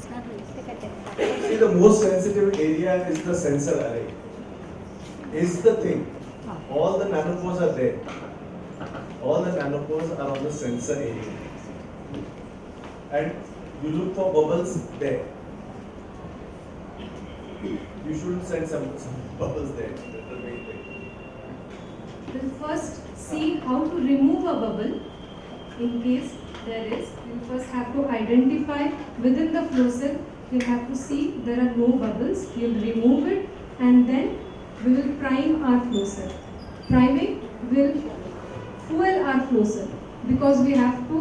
See, the most sensitive area is the sensor array. Is the thing. All the nanopores are there. All the nanopores are on the sensor area. And you look for bubbles there. You should send some bubbles there. That's the main thing. We'll first see how to remove a bubble in case there is. We'll first have to identify within the flow cell. We'll have to see there are no bubbles. We'll remove it and then we will prime our flow cell. Priming will fuel our flow cell because we have to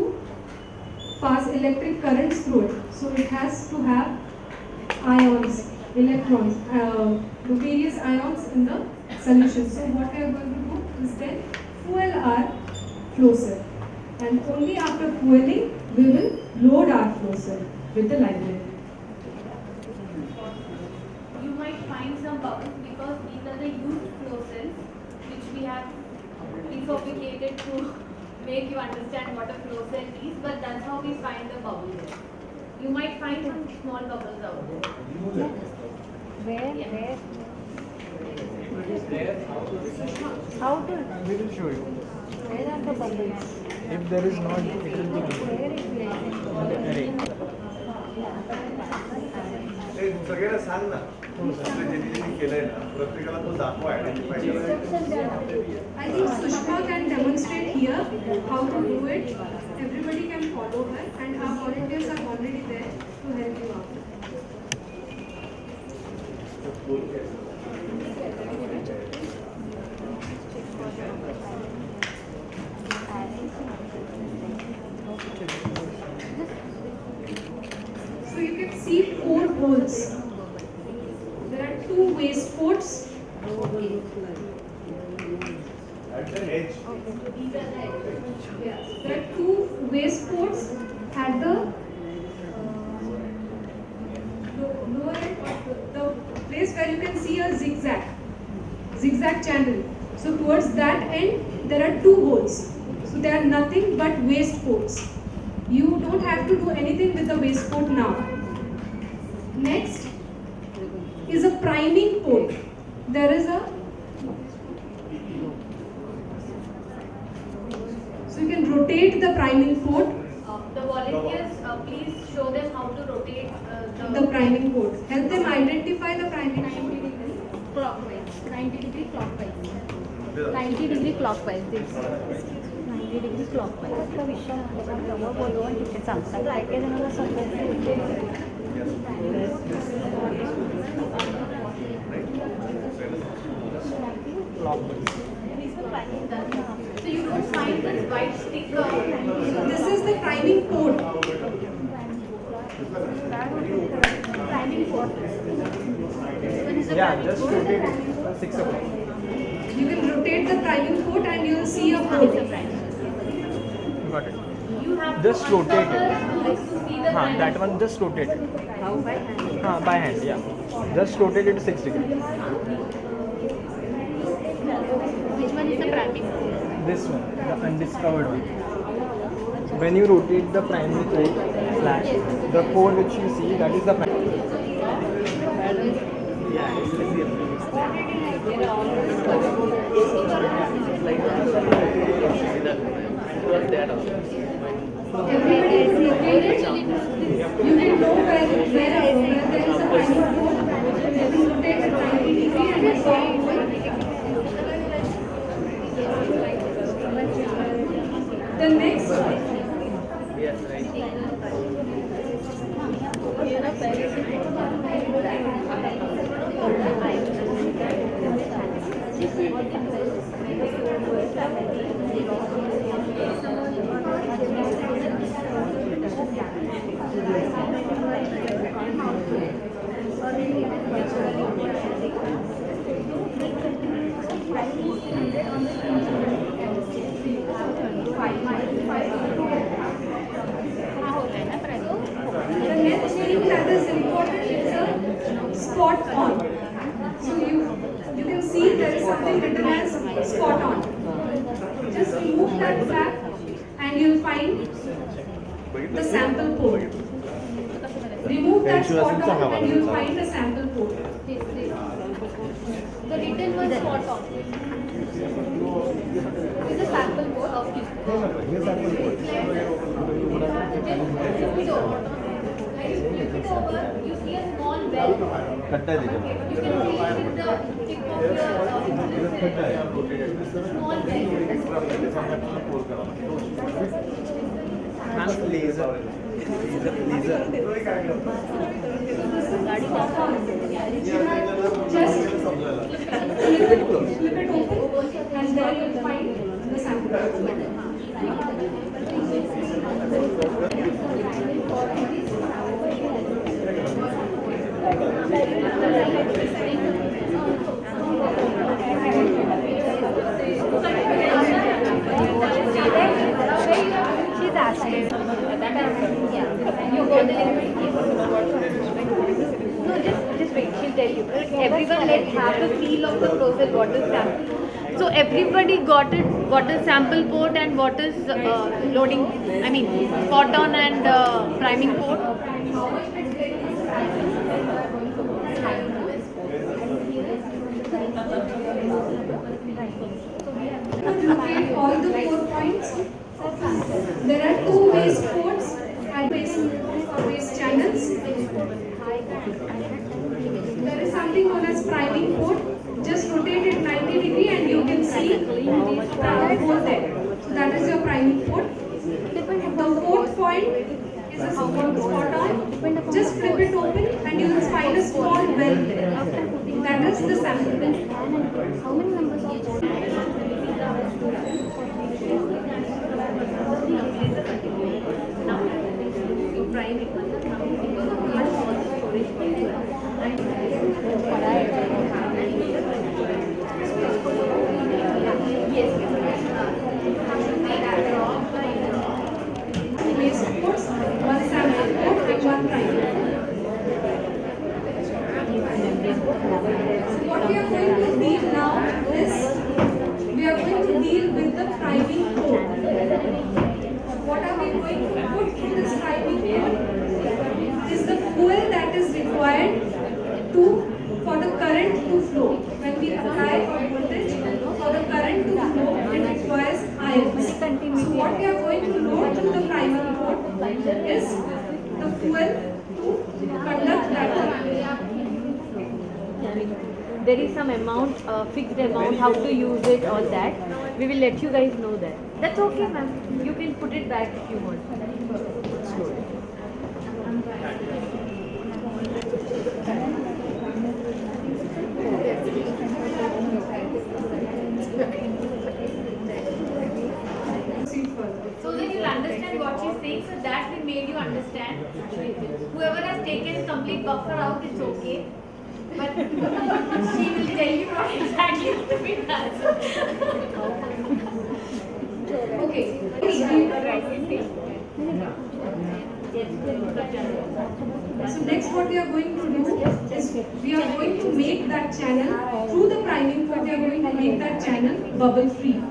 pass electric currents through it. So it has to have ions, electrons, the various ions in the solution. So what we are going to do is then fuel our flow cell. And only after fueling we will load our flow cell with the library. You might find some bubbles because these are the used flow cells which we have prefabricated to make you understand what a flow cell is, but that's how we find the bubble there. You might find some small bubbles out there. Where? Yeah. Where? How to? We will show you. Where are the bubbles? If there is not, it will be Where is array. सगळ्यांना सांग ना ज्यांनी केलंय ना प्रत्येकाला तो दाखवा identify करायला. I think Sushma can demonstrate here how to do it. Everybody can follow her and our volunteers are already there to help you out. So you can see 4 holes. There are 2 waste ports. At the edge. Yeah. There are 2 waste ports at the lower end, the place where you can see a zigzag channel. So towards that end there are 2 holes. So they are nothing but waste ports. You don't have to do anything with the waste port now. Next is a priming port. There is a so you can rotate the priming port. The volunteers, please show them how to rotate The priming port. Help them identify the priming port. clockwise? 90 degree clockwise. 90 degree clockwise. This 90 degree clockwise. आता विषय तेव्हा बोलू आणि तिथे सांगतात काय काय जणांना समजतं. So you don't find this white sticker. This is the priming port. Priming port. Yeah, just rotate it. 6 o'clock. You can rotate the priming port and you will see a port. Got it. You have Just to rotate it. uncouple to see the priming That one just rotate it. How by hand? By hand, yeah. Just rotate it to 6 degrees. Which one is the priming port? This one, the undiscovered one. When you rotate the primary core slash, the core which you see, that is the primary. Everybody is located. You will know where there is a priming port. You will rotate the priming degree and you see. The next The next thing that is important is a spot on. So you can see there is something written as spot on. Just remove that flap and you'll find the sample port. remove that spot on and you will find a sample port. The written was spot on. This is a sample code of this. Flip it over, you see a small well. You can see it with the tip of your small well. Laser. Just flip it open and there you will find the sample. She's asking. You go there. No, just wait, she'll tell you. Everyone let's have a feel of the process, what is sample. So everybody got it, what is sample port and what is loading, I mean spot on and priming port. Locate all the 4 points. There are 2 waste ports and waste channels. There is something known as priming port. Just rotate it 90 degrees and you can see the port there. So that is your priming port. The 4th point is a spot on. Just flip it open and you will find a small well there. That is the sample well. How many numbers of Waste ports, 1 sample port and 1 priming. So what we are going to deal now is we are going to deal with the priming port. What are we going to put through this priming port? Is the fuel that is required for the current to flow. When we apply a voltage for the current to flow, it requires ions. So what we are going to load through the priming port is the fuel to conduct that current. there is some amount, fixed amount, how to use it, all that. We will let you guys know that. That's okay, ma'am. You can put it back if you want. So that you'll understand what she's saying, so that we made you understand. Whoever has taken complete buffer out, it's okay. But she will tell you what exactly to be done. Okay. So next what we are going to do is we are going to make that channel through the priming port. We are going to make that channel bubble free.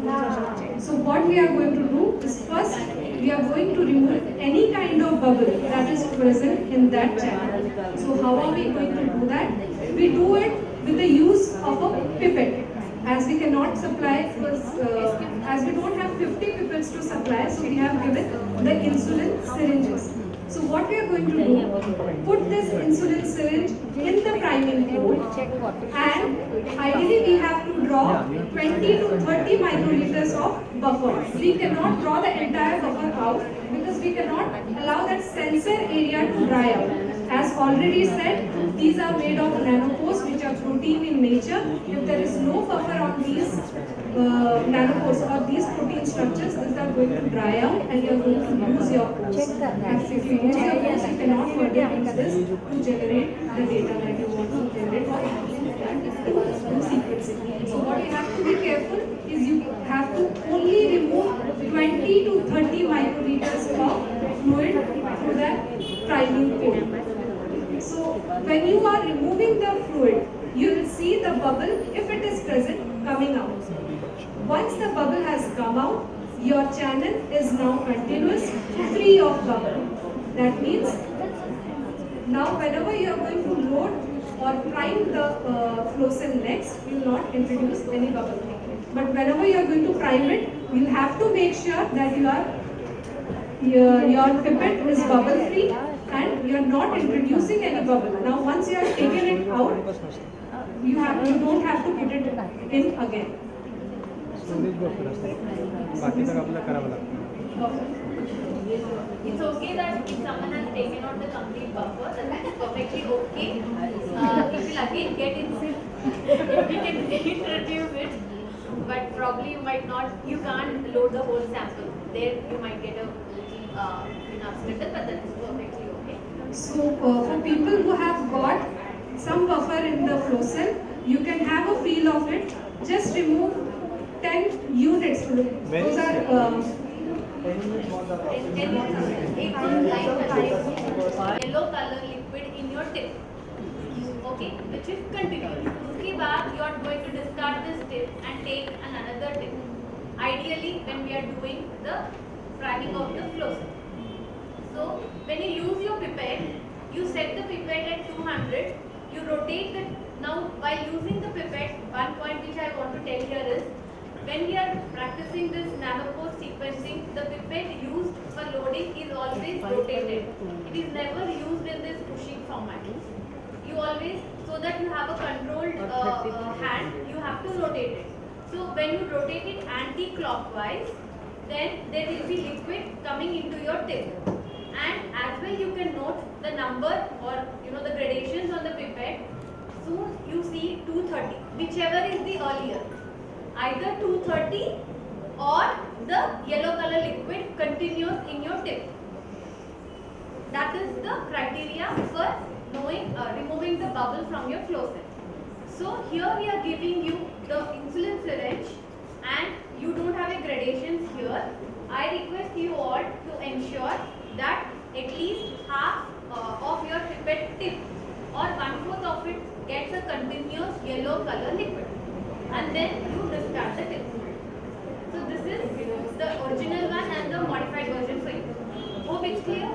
So what we are going to do is first we are going to remove any kind of bubble that is present in that channel. So how are we going to do that? We do it with the use of a pipette. As we cannot supply, as we don't have 50 pipettes to supply, so we have given the insulin syringes. So what we are going to do, put this insulin syringe in the priming port, and ideally we have to draw 20 to 30 microliters of buffer. We cannot draw the entire buffer out because we cannot allow that sensor area to dry out. As already said, these are made of nanopores which are protein in nature. If there is no buffer on these nanopores or these protein structures, these are going to dry out and you are going to lose your pores. And if you lose your pores, you cannot further use this to generate the data that you want to generate for sequencing. So what you have to be careful is you have to only remove 20 to 30 microliters of fluid through that priming port. So when you are removing the fluid, you will see the bubble, if it is present, coming out. Once the bubble has come out, your channel is now continuous, free of bubble. That means Now, whenever you are going to load or prime the flow cell next, you will not introduce any bubble. But whenever you are going to prime it, you will have to make sure that your pipette is bubble free and you are not introducing any bubble. Now, once you have taken it out, you don't have to put it in again. बाकी तक आपल्याला करावं लागतं. It's okay that if someone has taken out the complete buffer, that is perfectly okay. It will again get inside. You can reintroduce it, but probably you can't load the whole sample. There you might get a upset, but that is perfectly okay. So for people who have got some buffer in the flow cell, you can have a feel of it. Just remove 10 units. Those are yellow color liquid in your tip, okay, which is continuous. Uske baad you are going to discard this tip and take another tip. Ideally, when we are doing the priming of the flow cell. So when you use your pipette, you set the pipette at 200. You rotate the. Now while using the pipette, one point which I want to tell here is, when we are practicing this nanopore sequencing, the pipette used for loading is always rotated. It is never used in this pushing format. You always, so that you have a controlled hand, you have to rotate it. So when you rotate it anti-clockwise, then there will be liquid coming into your tip. And as well you can note the number or the gradations on the pipette. Soon you see 230, whichever is the earlier. Either 230 or the yellow color liquid continues in your tip. That is the criteria for knowing removing the bubble from your flow cell. So here we are giving you the insulin syringe and you don't have a gradations here. I request you all to ensure that at least half of your pipette tip or 1/4 of it gets a continuous yellow color liquid. And then you discard the tip. So this is the original one and the modified version for you. Hope it's clear.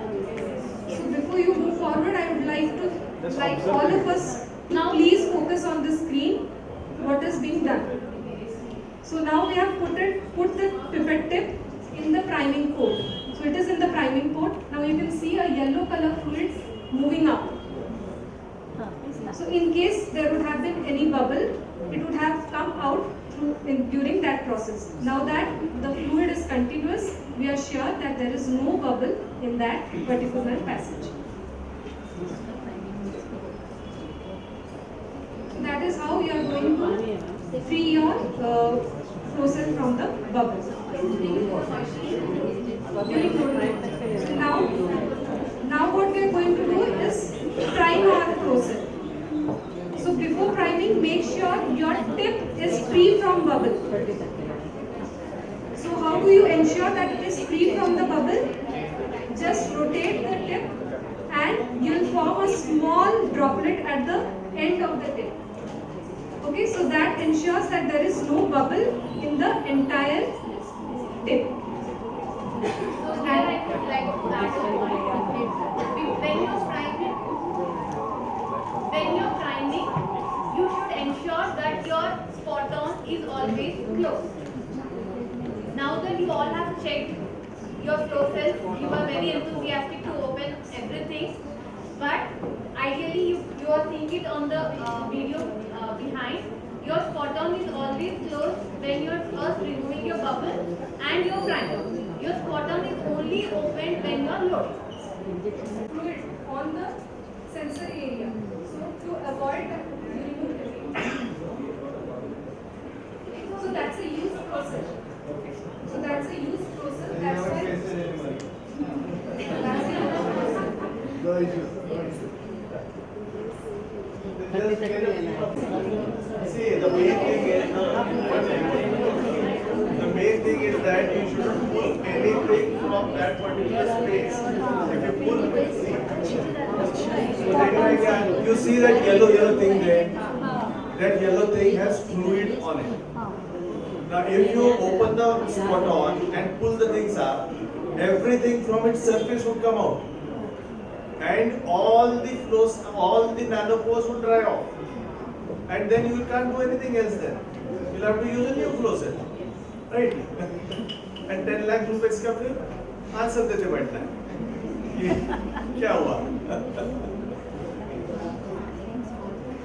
So before you move forward, I would like all of us now please focus on the screen. What is being done? So now we have put the pipette tip in the priming port. So it is in the priming port. Now you can see a yellow color fluid moving up. So in case there would have been any bubble, it would have come out during that process. Now that the fluid is continuous, we are sure that there is no bubble in that particular passage. So that is how you are going to free your flow cell from the bubbles. So now what we are going to do is prime our flow cell. So before priming, make sure your tip is free from bubble. So how do you ensure that it is free from the bubble? Just rotate the tip and you will form a small droplet at the end of the tip. Okay, so that ensures that there is no bubble in the entire tip. So here I would like to add a point. When you're priming, you should ensure that your spot on is always closed. Now that you all have checked your flow cells, you are very enthusiastic to open everything, but ideally you are seeing it on the video behind. Your spot on is always closed when you are first removing your bubble and your primer. Your spot on is only opened when you are loading. Fluid on the sensor area. So to avoid that, you remove it. So that's a used process. So that's a used process. That's why. See, the main thing is that you shouldn't pull anything from that particular space. If you pull, so you see that yellow thing there. That yellow thing has fluid on it. Now, if you open the spot on and pull the things up, everything from its surface would come out. and all the flows, all the nanopores will dry off, and then you can't do anything else then. You'll have to use a new flow cell, right? And 10 lakh rupees का फिर answer देते बैठना है कि क्या हुआ?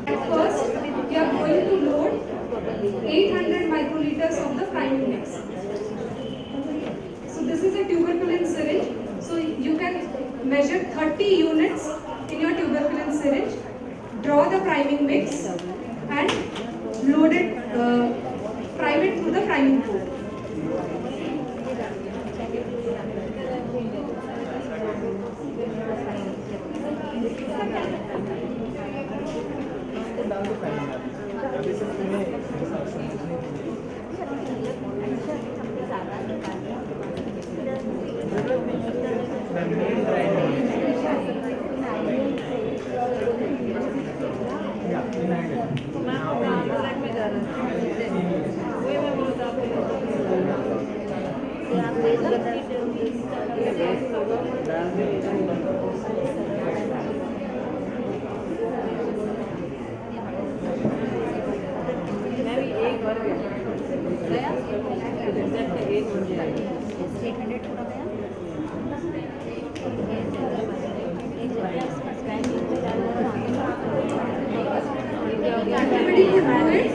At first, we are going to load 800 microliters of the priming mix. So this is a tuberculin syringe. So you can measure 30 units in your tuberculin syringe, draw the priming mix and load it, prime it through the priming port. Everybody could do it.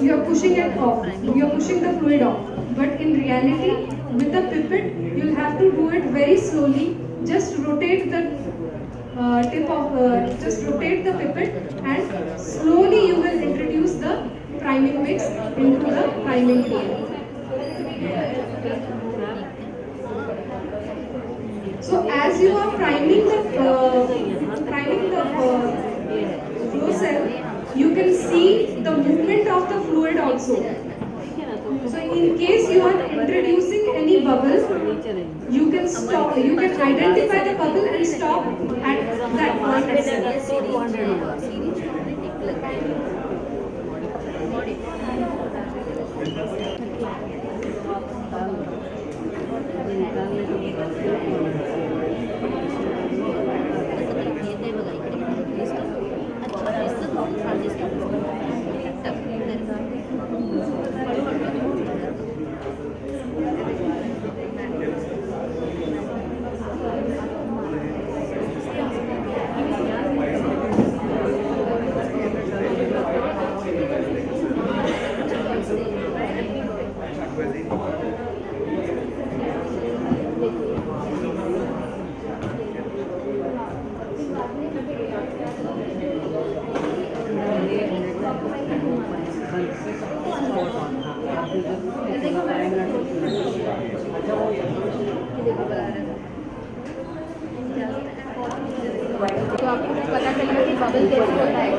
You're pushing it off, you're pushing the fluid off. But in reality, with the pipette, you'll have to do it very slowly. Just rotate the just rotate the pipette and slowly you will introduce the priming mix into the priming pool. So as you are priming the flow cell, you can see the movement of the fluid also. So in case you are introducing any bubble, you can stop. You can identify the bubble and stop at that point itself. तो आपको पता चलेगा कि bubble कैसे होता है।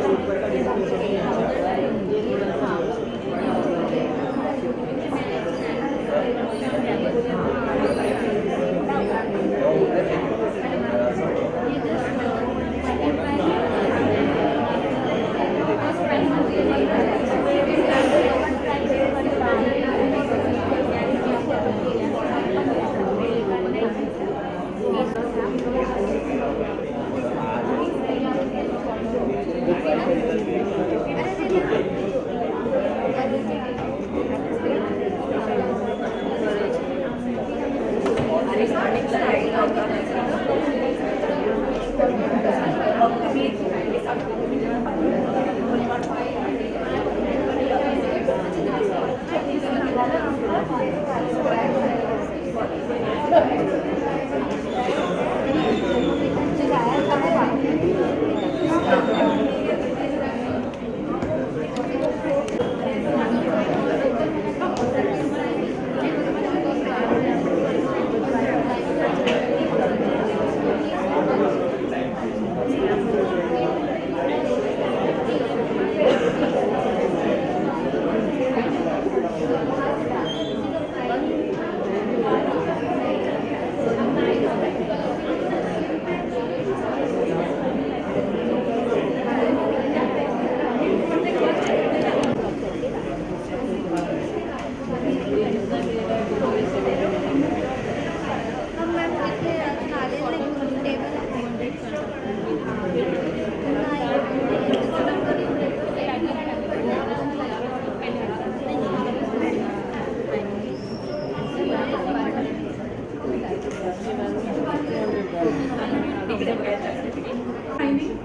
Priming.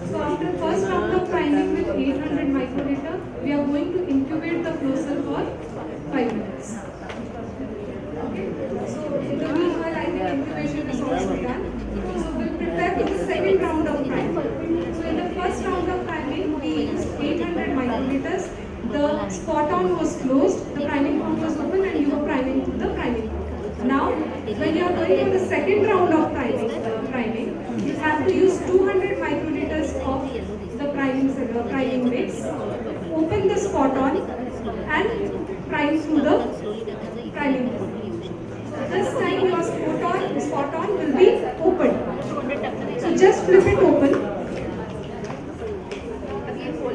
So after first round of priming with 800 microliter, we are going to incubate the flow cell for 5 minutes. Okay. So in the meanwhile, I think incubation is also done. So we'll prepare for the second round of priming. So in the first round of priming, we used 800 microliters. The spot on was closed, the priming pump was open, and you were priming through the priming pump. Now, when you are going for the second round of priming, you have to use 200 microliters of the priming mix, open the spot on, and prime through the priming pump. This time your spot on will be open. So just flip it open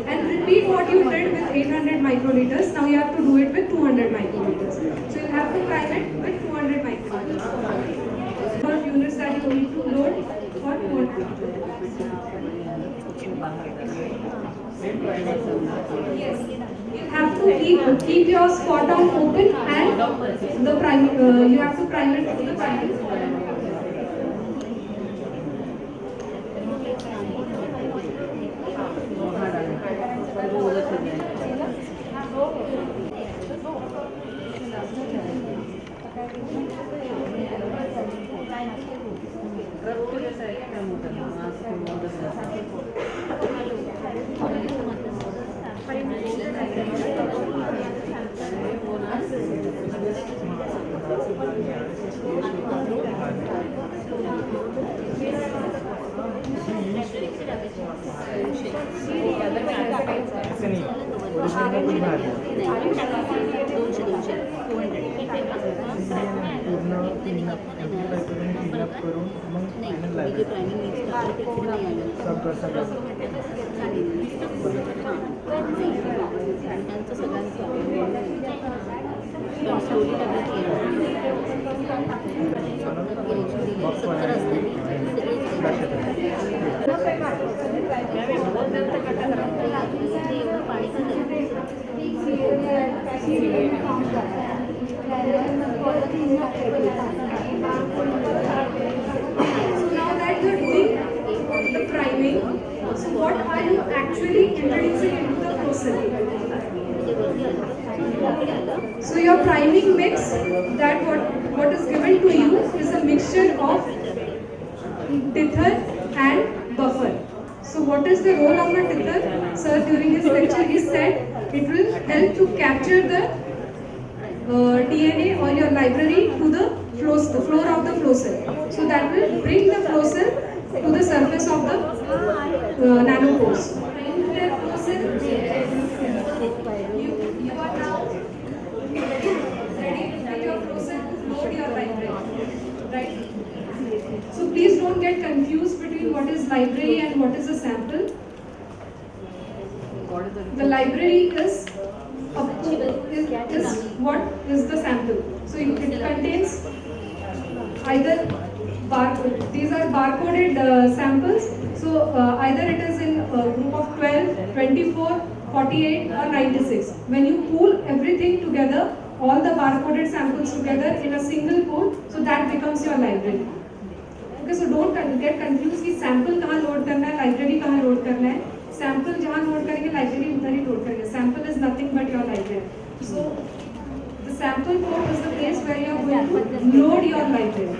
and repeat what you did with 800 microliters. Now you have to do it with 200 microliters. So you have to prime it with 200 microliters. Number of units that you need to load for 200. Yes, you have to keep your spot on open and the prime. You have to prime it with the priming. So what are you actually introducing into the process? So your priming mix, that what is given to you is a mixture of tether and buffer. So what is the role of a tether? Sir, during his lecture he said it will help to capture the DNA or your library to the floor of the flow cell. So that will bring the flow cell to the surface of the nanopores. You are now ready with your flow cell to load your library, right? So please don't get confused between what is library and what is a sample. The library is what is the sample. So it contains either these are barcoded samples. So either it is in a group of 24, 48 or 96. When you pool everything together, all the barcoded samples together in a single pool, so that becomes your library. Okay, so don't get confused कि sample कहाँ load करना है, library कहाँ load करना है. Sample जहाँ load करेंगे, library उधर ही load करेंगे. Sample is nothing but your library. So the sample port is the place where you are going to load your library.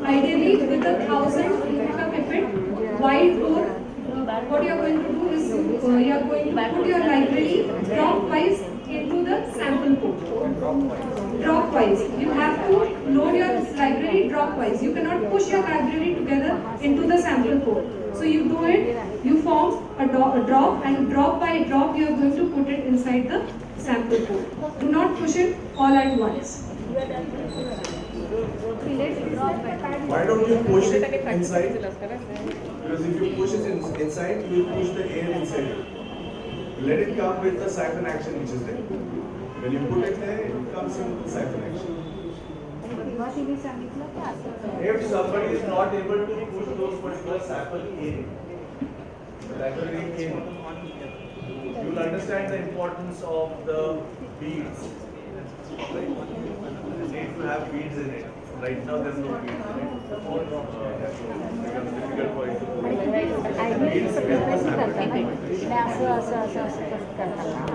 Ideally, with a 1000 liter pipette, wide bore, what you are going to do is you are going to put your library drop-wise into the sample port. Drop-wise. You have to load your library drop-wise. You cannot push your library together into the sample port. So you do it, you form a drop, and drop by drop you are going to put it inside the sample port. Do not push it all at once. Why don't you push it inside? Because if you push it inside, you will push the air inside it. Let it come with the siphon action which is there. When you put it there, it comes in with the siphon action. If somebody is not able to push those particular sample in, the library in, you will understand the importance of the beads. Right? You need to have beads in it. Right now there is no beads in it. It becomes difficult for you to put beads with the sample.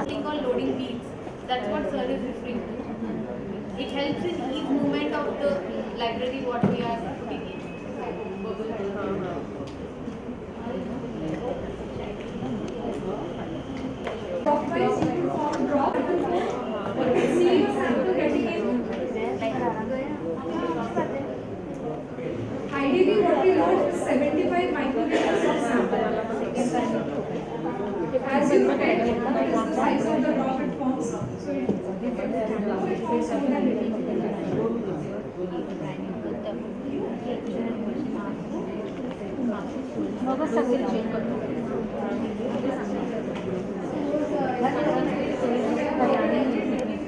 Thing called loading beads. That's what sir is referring to. It helps in ease movement of the library what we are putting in. Drop-wise, you can form drop. See your sample getting in. Ideally, what we load is 75 microliters of sample. As you rotate, that is the size of the drop it forms. So it forms only that little.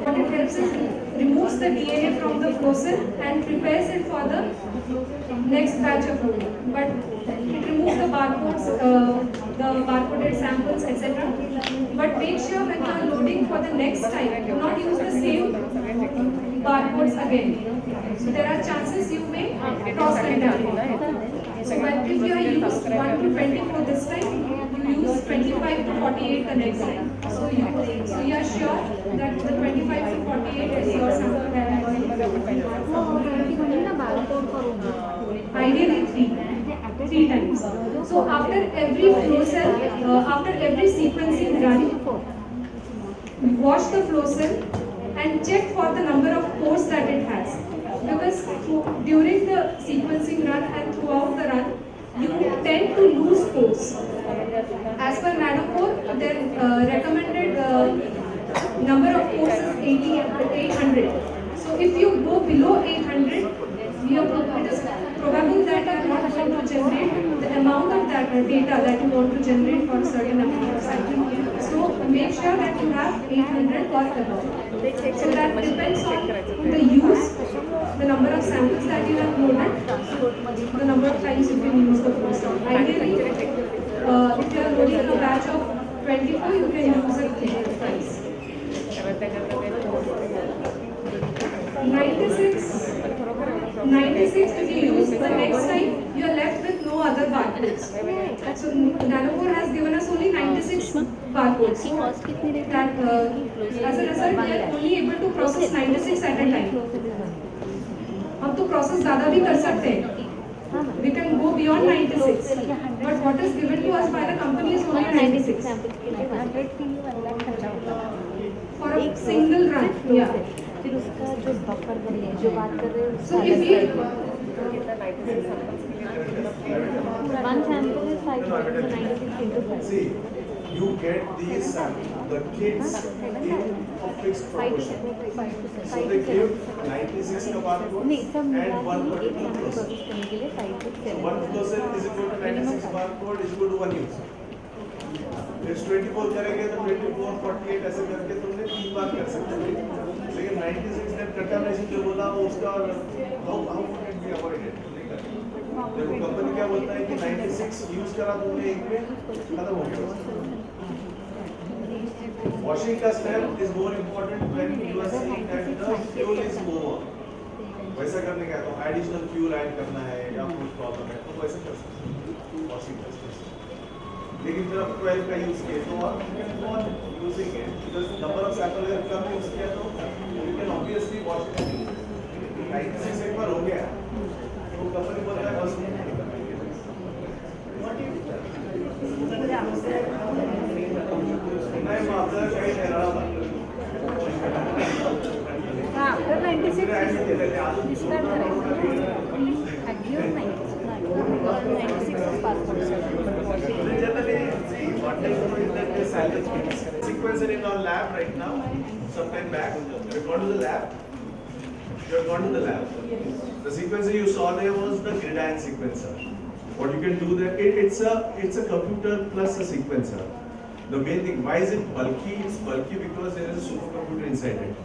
What it helps is removes the DNA from the flow cell and prepares it for the next batch of loading. But it removes the barcodes, the barcoded samples, etc. But make sure when you are loading for the next time, do not use the same barcodes again. So there are chances you may cross-contaminate. So when if you are used 1 to 24 this time, you use 25 to 48 the next time. So you are sure that the 25 to 48 is your sample that you are going to ideally three times. So after every flow cell, after every sequencing run, wash the flow cell and check for the number of pores that it has. Because during the sequencing run and throughout the run, you tend to lose pores. As per nanopore, their recommended number of pores is 800. So if you go below 800, it is probable that you are not going to generate the amount of that data that you want to generate for a certain amount of sample. So make sure that you have 800 or above. So that depends on the use, the number of samples that you have loaded, the number of times you can use the flow cell. Ideally, if you are loading a batch of 24, you can use it 3 times. 96, if you use the next time, you are left with no other barcodes. So nanopore has given us only 96 barcodes. That as a result, we are only able to process 96 at a time. हम तो process ज़्यादा भी कर सकते हैं. We can go beyond 96. But what is given to us by the company is only 96. For a single run. Yeah. फिर उसका जो बफर बने जो बात कर रहे हैं So if we one sample is 596 into 5. See, you get these the kits in a fixed proportion. So they give 96 का barcode and one particular process. So one process is equal to 96 barcode is equal to 1 use. If 24 करेंगे तो 24, 48 ऐसे करके तुमने 3 बार कर सकते हो. लेकिन 96 ने कंटामिनेशन जो बोला वो उसका how could it be avoided? देखो कंपनी क्या बोलता है कि 96 यूज करा तुमने एक में खत्म हो गया. Washing का step is more important when you are seeing that the fuel is over. वैसा करने का है तो additional fuel add करना है या कुछ problem है तो वैसे कर सकते हैं washing का step. लेकिन फिर आप 12 का use किए तो आप you can go on using it because number of sample अगर कम use किया तो you can obviously wash it. Light से एक बार हो गया तो कंपनी बोलता है बस नहीं मात्र कहीं नहीं रहा आफ्टर 96 डिस्कार्ड करायचं Sequencer in our lab right now. Sometime back, we've gone to the lab. You have gone to the lab. The sequencer you saw there was the gridiron sequencer. What you can do there, it's a computer plus a sequencer. The main thing, why is it bulky? It's bulky because there is a supercomputer inside it.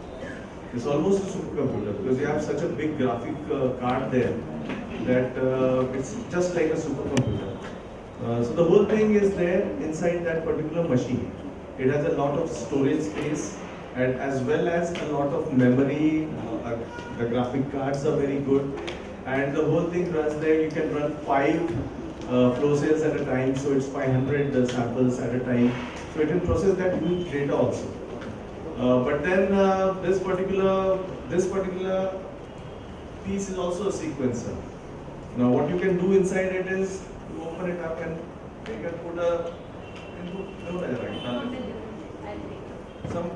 It's almost a supercomputer because you have such a big graphic card there that it's just like a supercomputer. So the whole thing is there inside that particular machine. It has a lot of storage space and as well as a lot of memory. The graphic cards are very good and the whole thing runs there. You can run 5 flow cells at a time, so it's 500 samples at a time. So it can process that huge data also. But then this particular piece is also a sequencer. Now what you can do inside it is you open it up and you can put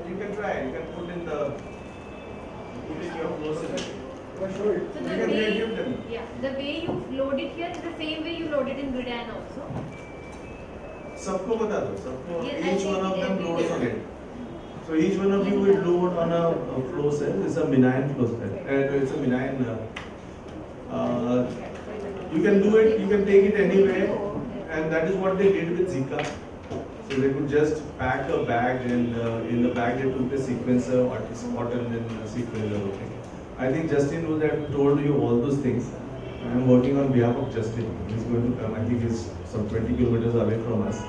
you can try. You can put in your flow cell. So the way you load it here is the same way you load it in gridiron also. सबको बता दो, सबको Yes, each I one of think them it loads on it. So each one of you will load on a flow cell. It's a benign flow cell. It's a benign. You can do it. You can take it anywhere, and that is what they did with Zika. So they could just pack a bag, and in the bag they took the sequencer, cotton, and sequencer. Okay. I think Justin would have told you all those things. I am working on behalf of Justin. He's going to come. I think he's some 20 kilometers away from us.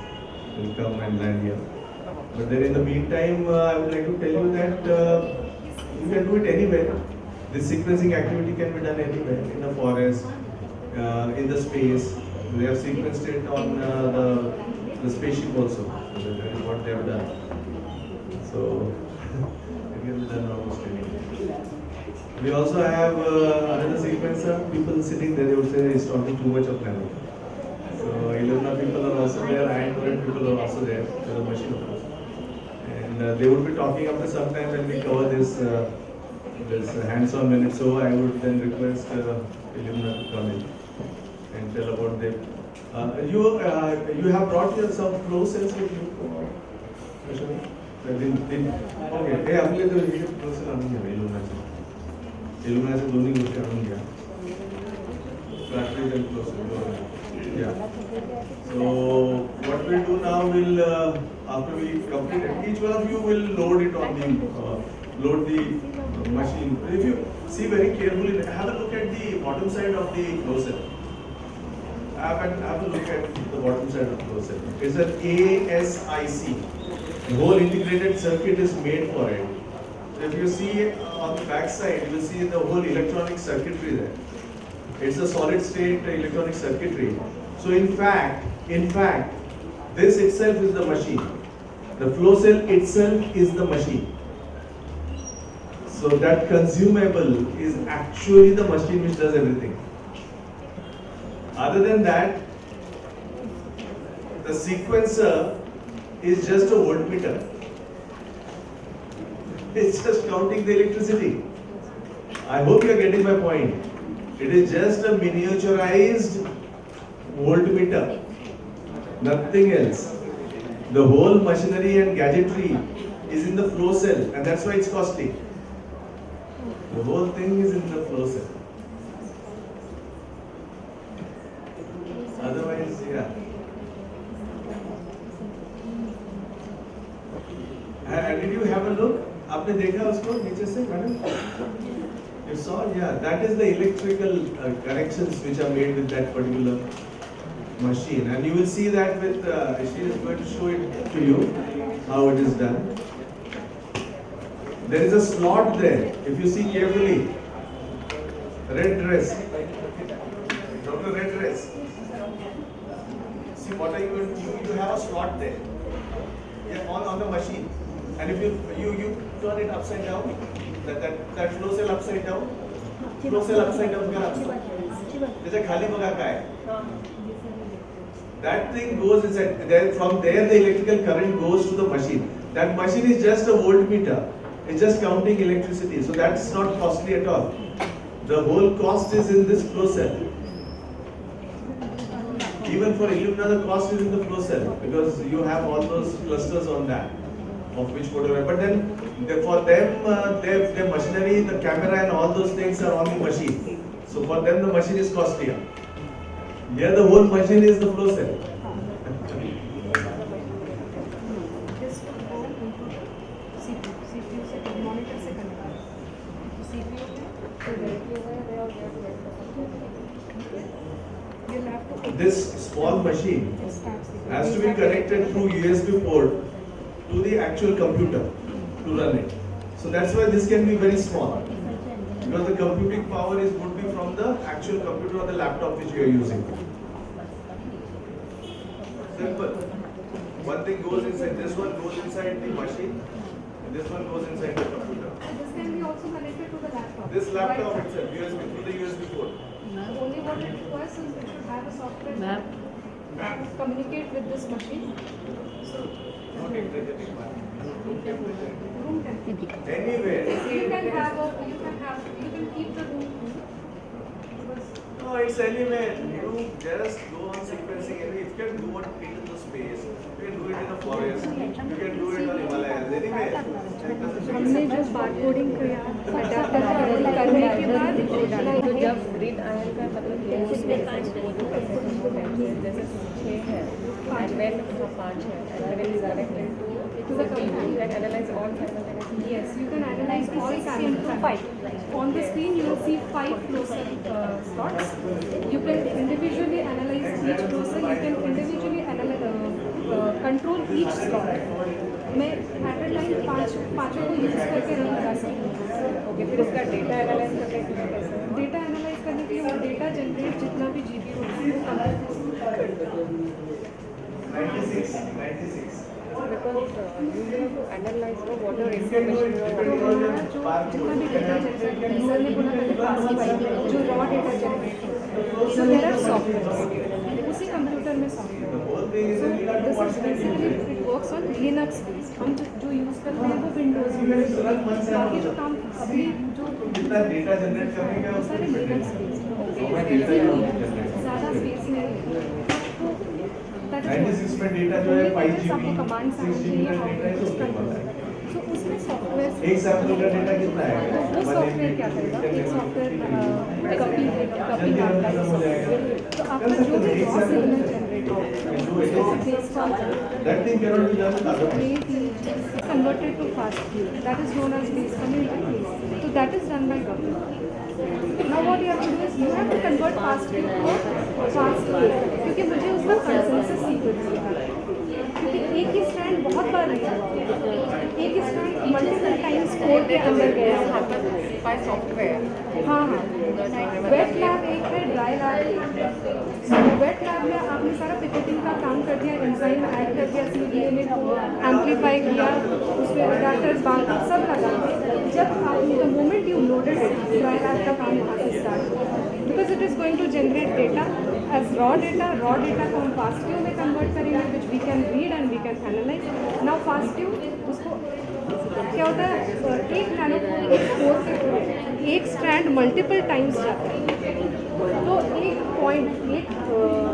He'll come and land here. But then in the meantime, I would like to tell you that you can do it anywhere. This sequencing activity can be done anywhere, in the forest, in the space. They have sequenced it on the spaceship also. So that is what they have done. So it can be done almost anywhere. We also have another sequencer. People sitting there, they would say he's talking too much of language. So 11 people are also there, and 100 people are also there. There's a machine of course. And they would be talking after some time when we cover this hands-on minute. So I would then request Ilumna to come in and tell about them. You have brought here some flow cells with you. Rashmi? Okay. Hey, आपके तो ये flow cell आनी है Ilumna से. Ilumna से दोनों गोष्टी आणून घ्या. Flat-rate and flow cell. Yeah. So what we'll do now, after we complete it, each one of you will load it on the machine. If you see very carefully, have a look at the bottom side of the flow cell. Have a look at the bottom side of the flow cell. It's an ASIC. The whole integrated circuit is made for it. So if you see on the back side, you will see the whole electronic circuitry there. It's a solid state electronic circuitry. So in fact, this itself is the machine. The flow cell itself is the machine. So that consumable is actually the machine which does everything. Other than that, the sequencer is just a voltmeter. It's just counting the electricity. I hope you are getting my point. It is just a miniaturized voltmeter, nothing else. The whole machinery and gadgetry is in the flow cell, and that's why it's costly. The whole thing is in the flow cell. Otherwise, yeah. Did you have a look? आपने देखा उसको नीचे से, madam? You saw, yeah. That is the electrical connections which are made with that particular machine, and you will see that with. She is going to show it to you how it is done. there is a slot there. If you see carefully, red dress, Dr. Red dress. See what are you going to do? You have a slot there, yeah, on the machine, and if you turn it upside down, that flow cell upside down, क्या आपको? जैसे खाली बघा काय? That thing goes inside. Then from there the electrical current goes to the machine. That machine is just a voltmeter. It's just counting electricity. So that's not costly at all. The whole cost is in this flow cell. Even for Illumina, the cost is in the flow cell because you have all those clusters on that of which photograph. But then for them, their machinery, the camera and all those things are on the machine. So for them, the machine is costlier. Here, the whole machine is the flow cell. This small machine has to be connected through USB port to the actual computer to run it. So that's why this can be very small, because the computing power would be from the actual computer or the laptop which you are using. Simple. One thing goes inside, this one goes inside the machine, and this one goes inside the computer. This can be also connected to the laptop. This laptop itself, USB, through the USB port. Only what it requires is it should have a software that communicate with this machine. So, Not exaggerating, room temperature. anywhere. You can keep the room cool. Because No, it's anywhere. You just go on sequencing. If you can do it in the space, you can do it in the forest, you can do it on Himalayas, anywhere. हमने जो barcoding किया adapter करने के बाद तो जब grid ion का मतलब ये उसमें 5 जैसे 6 है and when 5 है and when it is connected to the computer you can analyze all simultaneously. yes, you can analyze all samples. On the screen you will see 5 flow cell slots. You can individually analyze each flow cell. You can individually control each slot. मैं at a time पाँचों को use करके run लगा सकती हूँ. Okay फिर इसका data analyse करने के लिए कैसे? डेटा एनालाइज करने के लिए वो डेटा जनरेट जितना भी जीबी होता है वो computer 96. Because you have to analyze whatever information you तो are हमारा जो जितना भी डेटा जनरेट सर ने बोला पहले पास जो raw data generate so there are software उसी कंप्यूटर में software so this is basically it works on Linux based. हम जो यूज करते हैं वो विंडोज में. बाकी जो काम अभी जो जितना डेटा जनरेट करने का वो सारे लिनक्स बेस्ड ज़्यादा स्पेस में 96 में डेटा जो है 5 आपको GB, कमांड 6 GB का डेटा है, तो पता है। सो उसमें सॉफ्टवेयर एक सैंपल का डेटा कितना है? वो सॉफ्टवेयर क्या करेगा? एक सॉफ्टवेयर कॉपी मारता है सॉफ्टवेयर. तो आपका जो भी रॉ सिग्नल जनरेट होगा That thing cannot be done with other things. converted to fast Q. That is known as base communication. So that is done by government. Now what you have to do is you have to convert fast Q to fast Q. क्योंकि मुझे उसका consensus sequence लिखना है. क्योंकि एक ही strand बहुत बार नहीं है. एक ही स्ट्रैंड मल्टीपल टाइम्स कोड के अंदर गया है. by software. हाँ हाँ. वेट लैब एक है, ड्राई लैब एक है. वेट लैब में आपने सारा पिपेटिंग का काम कर दिया, एंजाइम ऐड कर दिया, सीडीए में एम्पलीफाई किया, उसमें अडैप्टर्स बांध सब लगा. जब आप the moment you loaded dry lab का काम वहाँ से start, because it is going to generate data as raw data को हम फास्ट क्यू में कन्वर्ट करेंगे which we can read and we can analyse. Now FASTQ उसको क्या होता है, एक नैनोपोर के एक स्ट्रैंड मल्टीपल टाइम्स जाता है, तो एक पॉइंट एक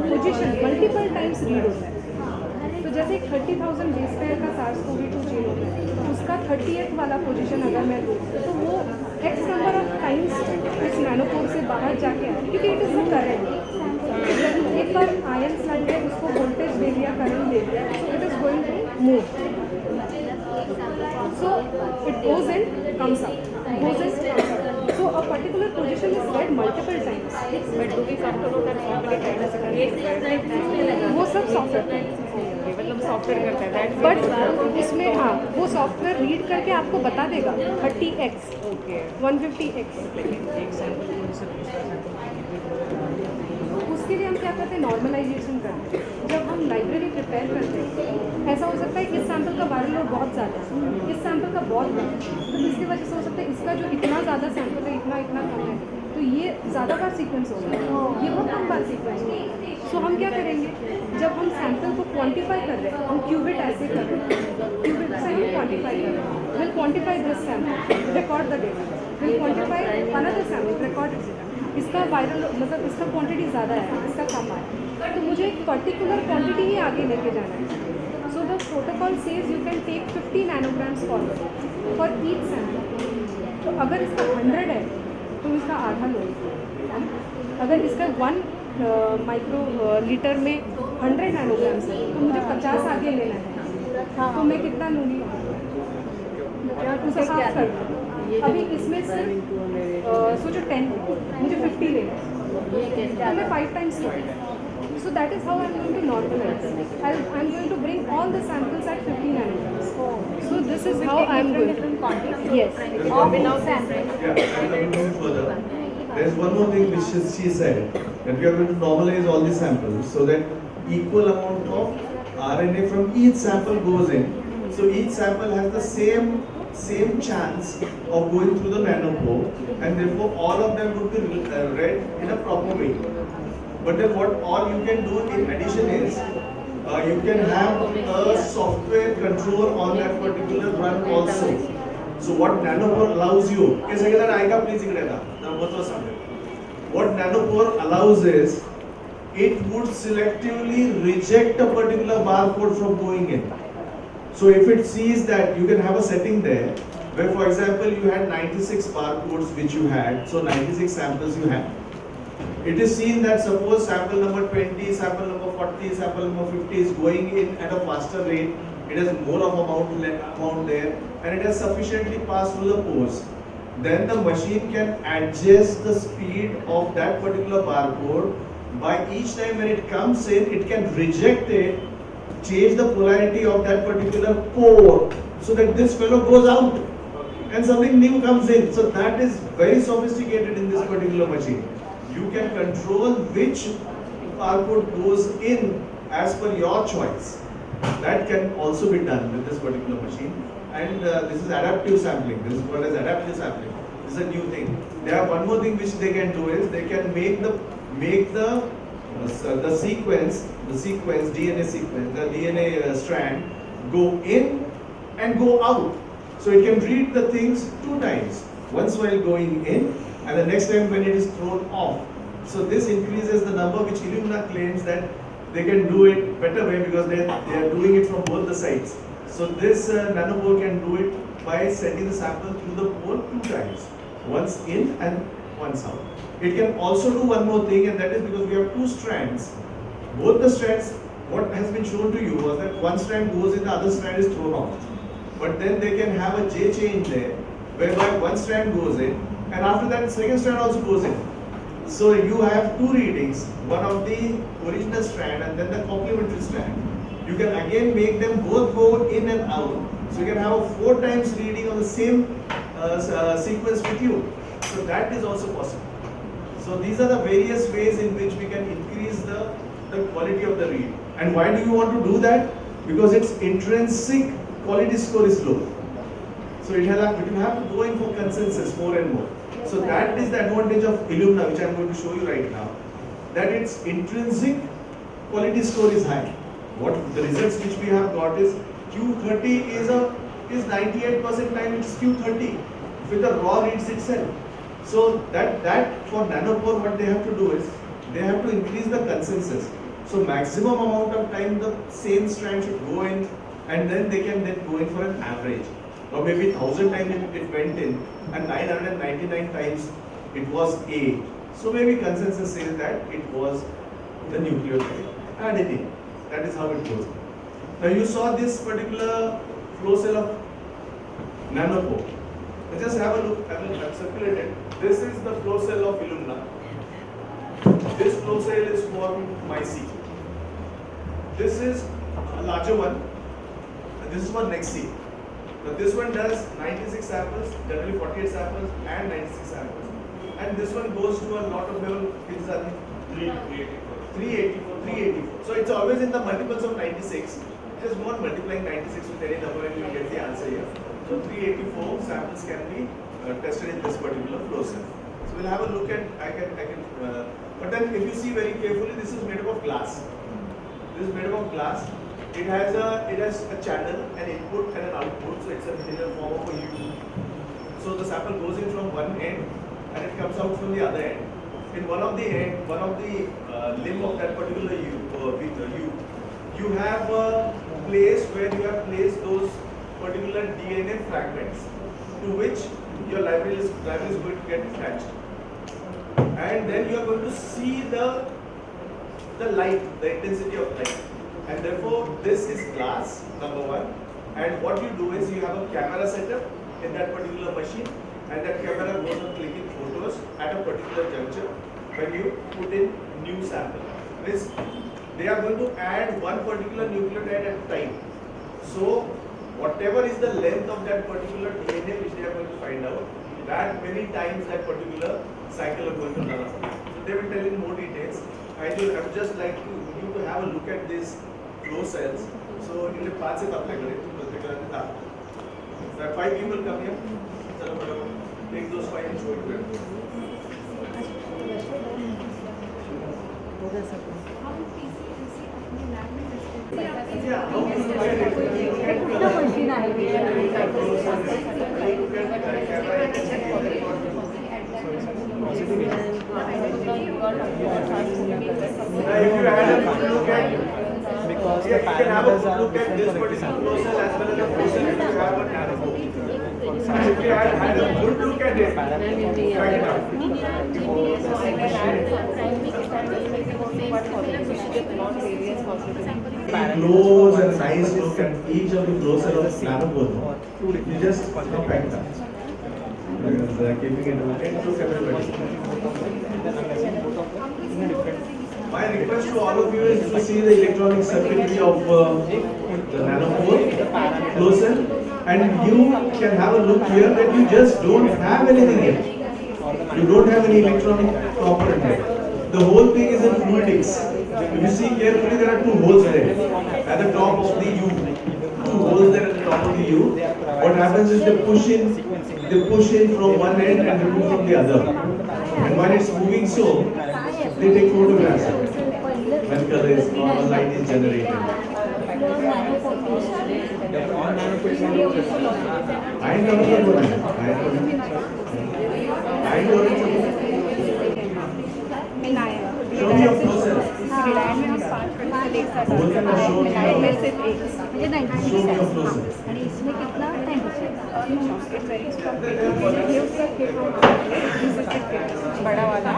पोजीशन मल्टीपल टाइम्स रीड होता है. तो जैसे 30,000 बेस पेयर का SARS-CoV-2 जीन होता है, उसका 30th वाला पोजीशन अगर मैं लूँ तो वो एक्स नंबर ऑफ टाइम्स उस नैनोपोर से बाहर जाके आए, क्योंकि इट इज़ द करंट. एक बार आयंस लग गए, उसको वोल्टेज दे दिया, करंट दे दिया, it is going to move. So it goes in, comes out, goes in, comes out. So a particular position is read multiple times. But do we come to know that how many times it is? वो सब software software करता है that but इसमें हाँ वो software read करके आपको बता देगा 30x ओके 150x। एक सैंपल को जैसे दूसरा सैंपल उसके लिए हम क्या करते हैं, नॉर्मलाइजेशन करते हैं। जब हम लाइब्रेरी प्रिपेयर करते हैं, ऐसा हो सकता है इस सैंपल का वायरल लोड बहुत ज़्यादा है, इस सैंपल का बहुत कम है, तो इसकी वजह से हो सकता है इसका जो इतना ज़्यादा सैंपल है इतना इतना कम है, तो ये ज़्यादा बार सीक्वेंस होगा, ये बहुत कम बार सीक्वेंस होगा। सो हम क्या करेंगे, जब हम सैंपल को क्वान्टिफाई कर रहे हैं, हम क्यूबिट ऐसे कर रहे हैं, क्यूबिट से हम क्वान्टिफाई कर रहे हैं, will quantify this sample, record the data, will quantify another sample, record इसका वायरल मतलब इसका क्वांटिटी ज़्यादा है, इसका कम है, तो मुझे एक पर्टिकुलर क्वांटिटी ही आगे लेके जाना है। So the protocol says you can take 50 nanograms forward for each sample. तो अगर इसका 100 है तो इसका आधा लो, अगर इसका 1 माइक्रो लीटर में 100 नैनोग्राम्स है तो मुझे 50 आगे लेना है, तो मैं कितना लूँगी, उसे हाफ कर दूँ। अभी इसमें सिर्फ सोचो 10 मुझे 50 लेना है, तो मैं 5 टाइम्स लूँगी। So that is how I am going to normalise, I am going to bring all the samples at 50 nanograms. So this is how I am going, yes without sampling. Yeah, and then going further, there's one more thing which she said, that we are going to normalize all the samples so that equal amount of RNA from each sample goes in. So each sample has the same chance of going through the nanopore, and therefore all of them would be read in a proper way. But then what all you can do in addition is you can have a software control on that particular run also. So what nanopore allows you, what nanopore allows is it would selectively reject a particular barcode from going in. So if it sees that you can have a setting there where, for example, you had 96 barcodes which you had, so 96 samples you had. It is seen that suppose sample number 20, sample number 40, sample number 50 is going in at a faster rate, it has more of amount there, and it has sufficiently passed through the pores. Then the machine can adjust the speed of that particular barcode. By each time when it comes in, it can reject it, change the polarity of that particular pore so that this fellow goes out and something new comes in. So that is very sophisticated in this particular machine. You can control which barcode goes in as per your choice. That can also be done with this particular machine. And this is adaptive sampling. This is called as adaptive sampling. This is a new thing. They have one more thing which they can do is they can make the sequence, DNA sequence, the DNA strand go in and go out. So it can read the things 2 times. Once while going in and the next time when it is thrown off. So this increases the number which Illumina claims that they can do it better way because they are doing it from both the sides. So this nanopore can do it by sending the sample through the pore 2 times. Once in and once out. It can also do one more thing, and that is because we have 2 strands. Both the strands, what has been shown to you was that one strand goes in, the other strand is thrown off. But then they can have a J change there, whereby one strand goes in, and after that second strand also goes in. So you have 2 readings, one of the original strand and then the complementary strand. You can again make them both go in and out. So you can have a 4 times reading of the same sequence with you. So that is also possible. So these are the various ways in which we can increase the quality of the read. And why do you want to do that? Because its intrinsic quality score is low. So it will have to go in for consensus more and more. So that is the advantage of Illumina, which I am going to show you right now. That its intrinsic quality score is high. What the results which we have got is Q30 is 98% time it is Q30 with the raw reads itself. So that for nanopore what they have to do is they have to increase the consensus. So maximum amount of time the same strand should go in, and then they can then go in for an average. Or maybe 1000 times it went in and 999 times it was A. So maybe consensus says that it was the nucleotide adenine. That is how it goes. Now you saw this particular flow cell of nanopore. Let's just have a look. I will circulate it. This is the flow cell of Illumina. This flow cell is for mycete. This is a larger one. And this is for next C. Now this one does 96 samples, generally 48 samples and 96 samples. And this one goes to a lot of level, 384. So it's always in the multiples of 96. Just go on multiplying 96 with any number and you will get the answer here. So 384 samples can be tested in this particular flow cell. So we'll have a look at, but then if you see very carefully, this is made up of glass. This is made up of glass. It has a channel, an input and an output, so it's in a form of a U. So the sample goes in from one end and it comes out from the other end. In one of the limb of that particular U, you have a place where you have placed those particular DNA fragments to which your library is going to get attached. And then you are going to see the light, the intensity of light. And therefore, this is glass, number one. And what you do is you have a camera setup in that particular machine, and that camera goes on clicking photos at a particular juncture when you put in new sample. They are going to add one particular nucleotide at a time. So, whatever is the length of that particular DNA which they are going to find out, that many times that particular cycle are going to run out. So, they will tell in more details. I would just like you to have a look at these flow cells. So, in the path se apply kare, that 5 people come here. Take those 5 and show it to them. Yeah, how to look at if you had a good look at, because yeah, the you can have a parameters good are look at this different for particular every flow cell as well as a flow cell if you have a nanobome. sample. If you had a good look at it, try it out. Close and nice look at each of the flow cell of nanobome. You just compare it. Because keeping it look everybody. My request to all of you is to see the electronic circuitry of the nanopore flow cell, and you can have a look here that you just don't have anything here. You don't have any electronic component here. The whole thing is in fluidics. If you see carefully, there are 2 holes there at the top of the U. 2 holes there at the top of the U. What happens is they push in from one end and remove from the other. And when it's moving so, they take photographs when color is normal light is generated. I show me your process. Show me your process. बड़ा वाला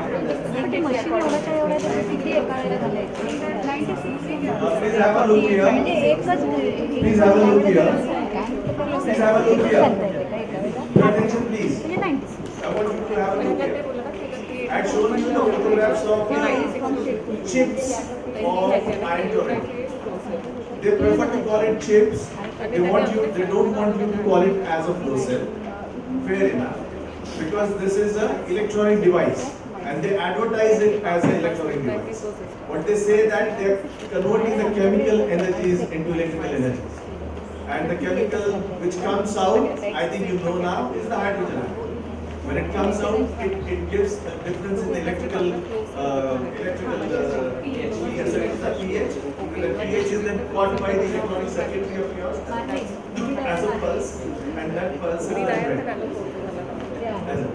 Please have a look here. Please have a look here. Please have a look here. Pay attention, please. I want you to have a look here. I had shown you the photographs of the chips of iron chloride. They prefer to call it chips. They don't want you to call it as a flow cell. Fair enough. Because this is an electronic device. And they advertise it as an electronic device. What they say that they are converting the chemical energies into electrical energies. And the chemical which comes out, I think you know now, is the hydrogen atom. When it comes out, it gives a difference in the electrical pH. The pH is then caught by the electronic circuitry of yours as a pulse, and that pulse is read. That is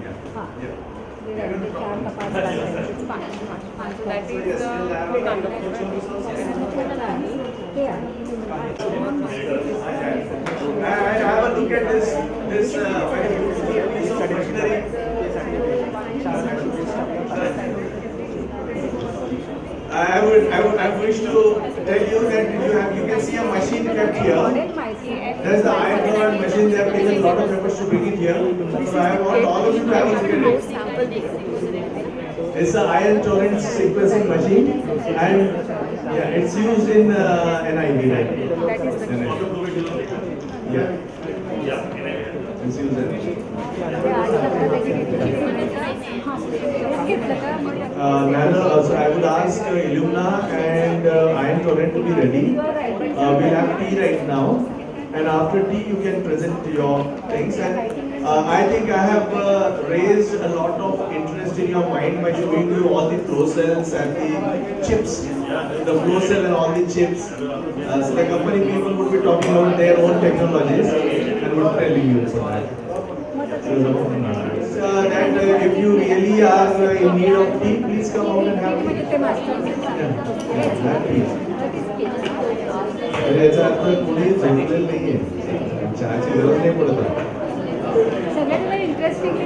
I have a look at this piece of machinery. I wish to tell you that you can see a machine kept here. There's the iron chloride machine. They have taken a lot of efforts to bring it here. So I want all of you to have a look at it. It's an ion torrent sequencing machine, and yeah, it's used in NIV, right? Yeah. It's used in Nano, so I would ask Illumina and Iron Torrent to be ready. We'll have tea right now, and after tea you can present your things. And I think I have raised a lot of interest in your mind by showing you all the flow cells and the chips, the flow cell and all the chips. So the company people would be talking about their own technologies and would telling you for that. That if you really are in need of tea, please come out and have tea. याचा अर्थ कोणी झोपलेलं नाहीये चहाची गरज नाही पडत. सगळ्यांना interestingly